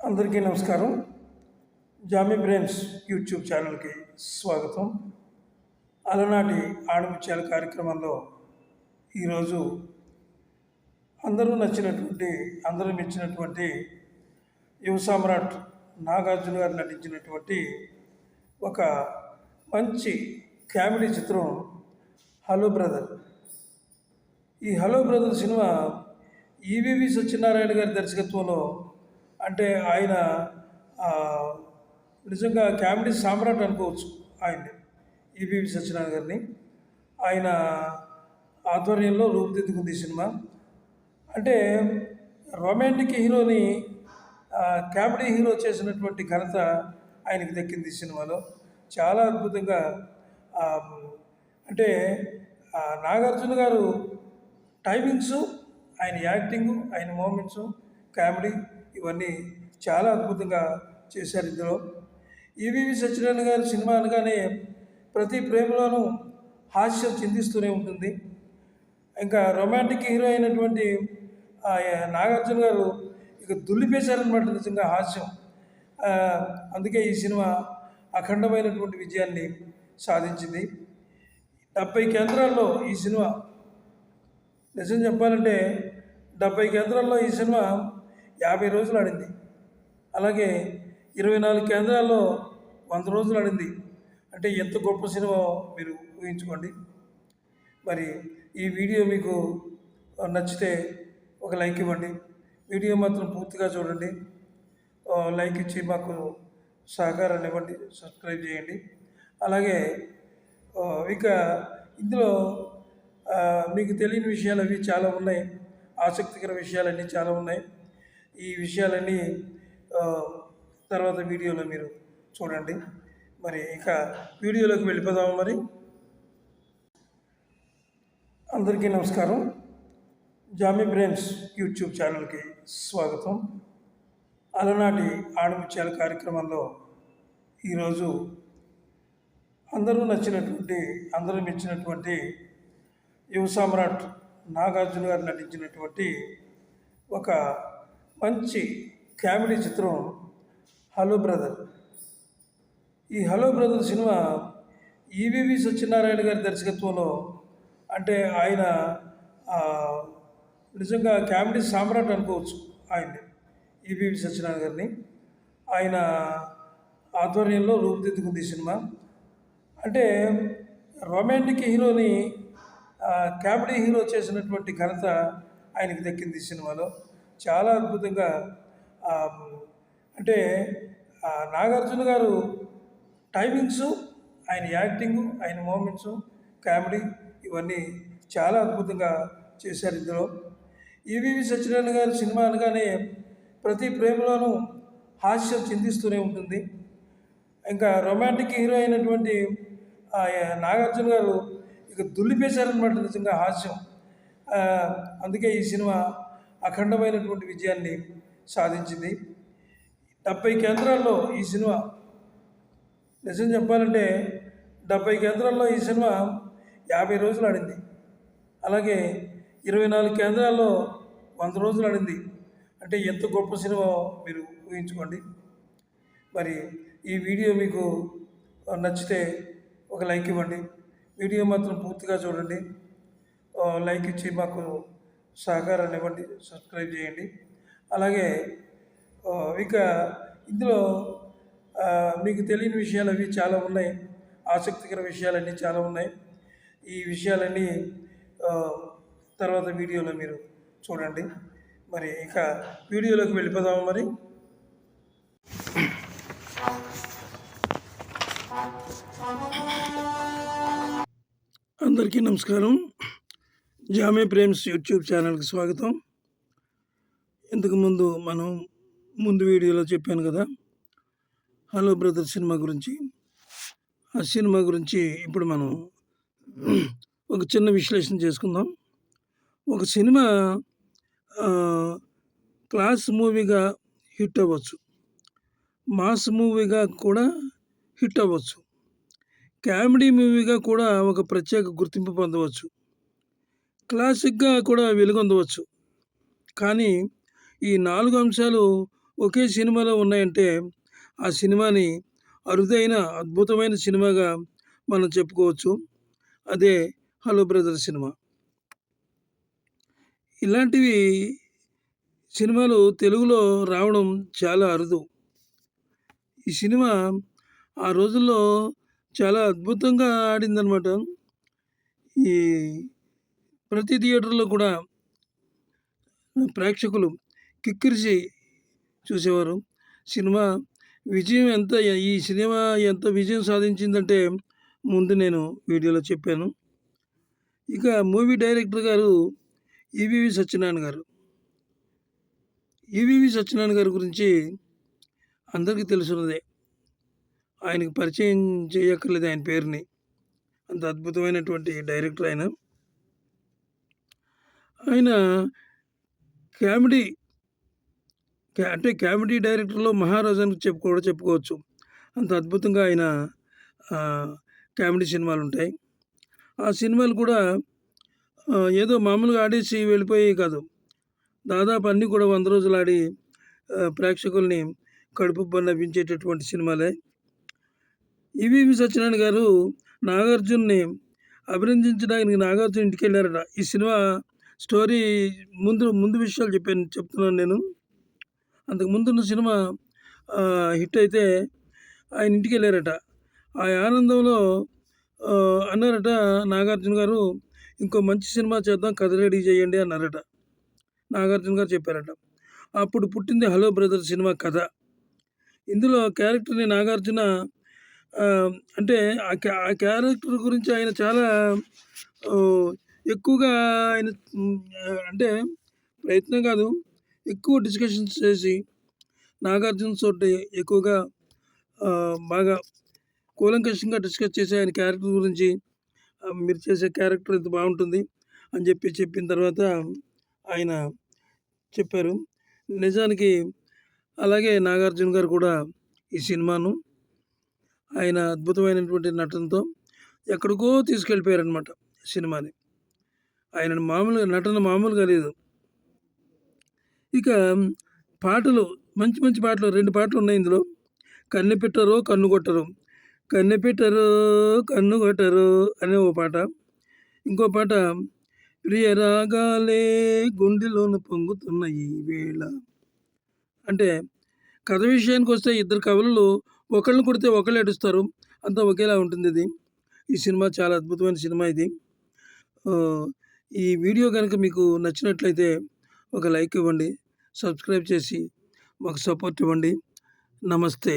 అందరికీ నమస్కారం. Jamie brains YouTube ఛానల్కి స్వాగతం. అలనాటి ఆణిముత్యాల కార్యక్రమంలో ఈరోజు అందరూ మెచ్చినటువంటి యువ సామ్రాట్ నాగార్జున గారు నటించినటువంటి ఒక మంచి కామెడీ చిత్రం హలో బ్రదర్. ఈ hello brother cinema EVV Satyanarayana గారి దర్శకత్వంలో, అంటే ఆయన నిజంగా కామెడీ సామ్రాట్ అనుకోవచ్చు ఆయన్ని, ఈవీవి సత్యనారాయణ గారిని. ఆయన ఆధ్వర్యంలో రూపుదిద్దుకుంది ఈ సినిమా. అంటే రొమాంటిక్ హీరోని కామెడీ హీరో చేసినటువంటి ఘనత ఆయనకి దక్కింది ఈ సినిమాలో. చాలా అద్భుతంగా, అంటే నాగార్జున గారు టైమింగ్స్, ఆయన యాక్టింగు, ఆయన మూమెంట్స్, కామెడీ ఇవన్నీ చాలా అద్భుతంగా చేశారు ఇందులో. ఈవీవి సత్యనారాయణ గారి సినిమా అనగానే ప్రతి ప్రేమలోనూ హాస్యం చిందిస్తూనే ఉంటుంది. ఇంకా రొమాంటిక్ హీరో అయినటువంటి నాగార్జున గారు ఇక దుల్లిపేశారనమాట నిజంగా హాస్యం. అందుకే ఈ సినిమా అఖండమైనటువంటి విజయాన్ని సాధించింది. 70 కేంద్రాల్లో ఈ సినిమా, నిజం చెప్పాలంటే 70 కేంద్రాల్లో ఈ సినిమా 50 రోజులు ఆడింది. అలాగే 24 కేంద్రాల్లో 100 రోజులు ఆడింది. అంటే ఎంత గొప్ప సినిమా మీరు ఊహించుకోండి. మరి ఈ వీడియో మీకు నచ్చితే ఒక లైక్ ఇవ్వండి. వీడియో మాత్రం పూర్తిగా చూడండి. లైక్ ఇచ్చి మాకు సహకారాన్ని ఇవ్వండి, సబ్స్క్రైబ్ చేయండి. అలాగే ఇక ఇందులో మీకు తెలియని విషయాలు అవి చాలా ఉన్నాయి, ఆసక్తికర విషయాలన్నీ చాలా ఉన్నాయి. ఈ విషయాలన్నీ తర్వాత వీడియోలో మీరు చూడండి. మరి ఇక వీడియోలోకి వెళ్ళిపోదాము. మరి అందరికీ నమస్కారం. జామీ బ్రెయిన్స్ యూట్యూబ్ ఛానల్కి స్వాగతం. అలనాటి ఆణిముత్యాల కార్యక్రమంలో ఈరోజు అందరూ మెచ్చినటువంటి యువ సామ్రాట్ నాగార్జున గారు నటించినటువంటి ఒక మంచి కామెడీ చిత్రం హలో బ్రదర్. ఈ hello brother cinema EVV Satyanarayana గారి దర్శకత్వంలో, అంటే ఆయన నిజంగా కామెడీ సామ్రాట్ అనుకోవచ్చు ఆయన్ని, ఈవీవి సత్యనారాయణ గారిని. ఆయన ఆధ్వర్యంలో రూపుదిద్దుకుంది ఈ సినిమా. అంటే రొమాంటిక్ హీరోని కామెడీ హీరో చేసినటువంటి ఘనత ఆయనకి దక్కింది ఈ సినిమాలో. చాలా అద్భుతంగా, అంటే నాగార్జున గారు టైమింగ్స్, ఆయన యాక్టింగు, ఆయన మూమెంట్స్, కామెడీ ఇవన్నీ చాలా అద్భుతంగా చేశారు ఇందులో. ఈవీవి సత్యనారాయణ గారి సినిమా అనగానే ప్రతి ప్రేమలోనూ హాస్యం చిందిస్తూనే ఉంటుంది. ఇంకా రొమాంటిక్ హీరో అయినటువంటి నాగార్జున గారు ఇక దుల్లిపేశారనమాట నిజంగా హాస్యం. అందుకే ఈ సినిమా అఖండమైనటువంటి విజయాన్ని సాధించింది. 70 కేంద్రాల్లో ఈ సినిమా, నిజం చెప్పాలంటే 70 కేంద్రాల్లో ఈ సినిమా 50 రోజులు ఆడింది. అలాగే 24 కేంద్రాల్లో 100 రోజులు ఆడింది. అంటే ఎంత గొప్ప సినిమా మీరు ఊహించుకోండి. మరి ఈ వీడియో మీకు నచ్చితే ఒక లైక్ ఇవ్వండి. వీడియో మాత్రం పూర్తిగా చూడండి. లైక్ ఇచ్చి మాకు సహకారాన్ని ఇవ్వండి, సబ్స్క్రైబ్ చేయండి. అలాగే ఇక ఇందులో మీకు తెలియని విషయాలు అవి చాలా ఉన్నాయి, ఆసక్తికర విషయాలన్నీ చాలా ఉన్నాయి. ఈ విషయాలన్నీ తర్వాత వీడియోలో మీరు చూడండి. మరి ఇక వీడియోలోకి వెళ్ళిపోదాము. మరి అందరికీ నమస్కారం. జామీ బ్రెయిన్స్ యూట్యూబ్ ఛానల్కి స్వాగతం. ఇంతకుముందు మనం వీడియోలో చెప్పాను కదా హలో బ్రదర్ సినిమా గురించి. ఆ సినిమా గురించి ఇప్పుడు మనం ఒక చిన్న విశ్లేషణ చేసుకుందాం. ఒక సినిమా క్లాస్ మూవీగా హిట్ అవ్వచ్చు, మాస్ మూవీగా కూడా హిట్ అవ్వచ్చు, కామెడీ మూవీగా కూడా ఒక ప్రత్యేక గుర్తింపు పొందవచ్చు, క్లాసిక్గా కూడా వెలుగొందవచ్చు. కానీ ఈ 4 అంశాలు ఒకే సినిమాలో ఉన్నాయంటే ఆ సినిమాని అరుదైన అద్భుతమైన సినిమాగా మనం చెప్పుకోవచ్చు. అదే 'హలో బ్రదర్' సినిమా. ఇలాంటివి సినిమాలు తెలుగులో రావడం చాలా అరుదు. ఈ సినిమా ఆ రోజుల్లో చాలా అద్భుతంగా ఆడిందనమాట. ఈ ప్రతి థియేటర్‌లో కూడా ప్రేక్షకులు కిక్కిరిసి చూసేవారు. సినిమా విజయం ఈ సినిమా ఎంత విజయం సాధించిందంటే ముందు నేను వీడియోలో చెప్పాను. ఇక మూవీ డైరెక్టర్ గారు ఈవీవి సత్యనారాయణ గారు. ఈవీవి సత్యనారాయణ గారి గురించి అందరికీ తెలుసున్నదే. ఆయనకి పరిచయం చేయక్కర్లేదు ఆయన పేరుని. అంత అద్భుతమైనటువంటి డైరెక్టర్ ఆయన. ఆయన కామెడీ అంటే కామెడీ డైరెక్టర్‌లో మహారాజు అని చెప్పుకోవచ్చు. అంత అద్భుతంగా ఆయన కామెడీ సినిమాలుంటాయి. ఆ సినిమాలు కూడా ఏదో మామూలుగా ఆడేసి వెళ్ళిపోయేవి కాదు. దాదాపు అన్నీ కూడా 100 రోజులు ఆడి ప్రేక్షకుల్ని కడుపుబ్బా నవ్వించేటటువంటి సినిమాలే. ఈవీవి సత్యనారాయణ గారు నాగార్జునని అభినందించడానికి నాగార్జున ఇంటికెళ్లారట. ఈ సినిమా స్టోరీ ముందు విషయాలు చెప్తున్నాను నేను. అంతకుముందున్న సినిమా హిట్ అయితే ఆయన ఇంటికెళ్లారట. ఆ ఆనందంలో అన్నారట నాగార్జున గారు, "ఇంకో మంచి సినిమా చేద్దాం, కథ రెడీ చేయండి" అన్నారట. నాగార్జున గారు చెప్పారట. అప్పుడు పుట్టింది 'హలో బ్రదర్' సినిమా కథ. ఇందులో క్యారెక్టర్‌ని నాగార్జున అంటే ఆ క్యారెక్టర్ గురించి ఆయన చాలా ఎక్కువగా ఆయన అంటే ప్రయత్నం కాదు, ఎక్కువ డిస్కషన్స్ చేసి నాగార్జున తోటి ఎక్కువగా బాగా కూలంకషంగా డిస్కస్ చేసి ఆయన క్యారెక్టర్ గురించి, మీరు చేసే క్యారెక్టర్ ఇంత బాగుంటుంది అని చెప్పిన తర్వాత ఆయన చెప్పారు. నిజానికి అలాగే నాగార్జున గారు కూడా ఈ సినిమాను ఆయన అద్భుతమైనటువంటి నటనతో ఎక్కడికో తీసుకెళ్ళిపోయారనమాట సినిమాని. ఆయన నటన మామూలుగా లేదు. ఇక పాటలు మంచి పాటలు 2 పాటలు ఉన్నాయి ఇందులో. 'కన్నెపిట్టరో కన్నుగొట్టరు', 'కన్నెపిట్టరో కన్నుగొట్టరు' అనే ఓ పాట. ఇంకో పాట 'ప్రియ రాగాలే గుండెలోన పొంగుతున్న ఈ వేళ'. అంటే కథ విషయానికొస్తే ఇద్దరు కవులు ఒకళ్ళని కొడితే ఒకళ్ళు ఏడుస్తారు. అంతా ఒకేలా ఉంటుంది ఇది. ఈ సినిమా చాలా అద్భుతమైన సినిమా ఇది. ఈ వీడియో గనుక మీకు నచ్చినట్లయితే ఒక లైక్ ఇవ్వండి. సబ్స్క్రైబ్ చేసి మాకు సపోర్ట్ ఇవ్వండి. నమస్తే.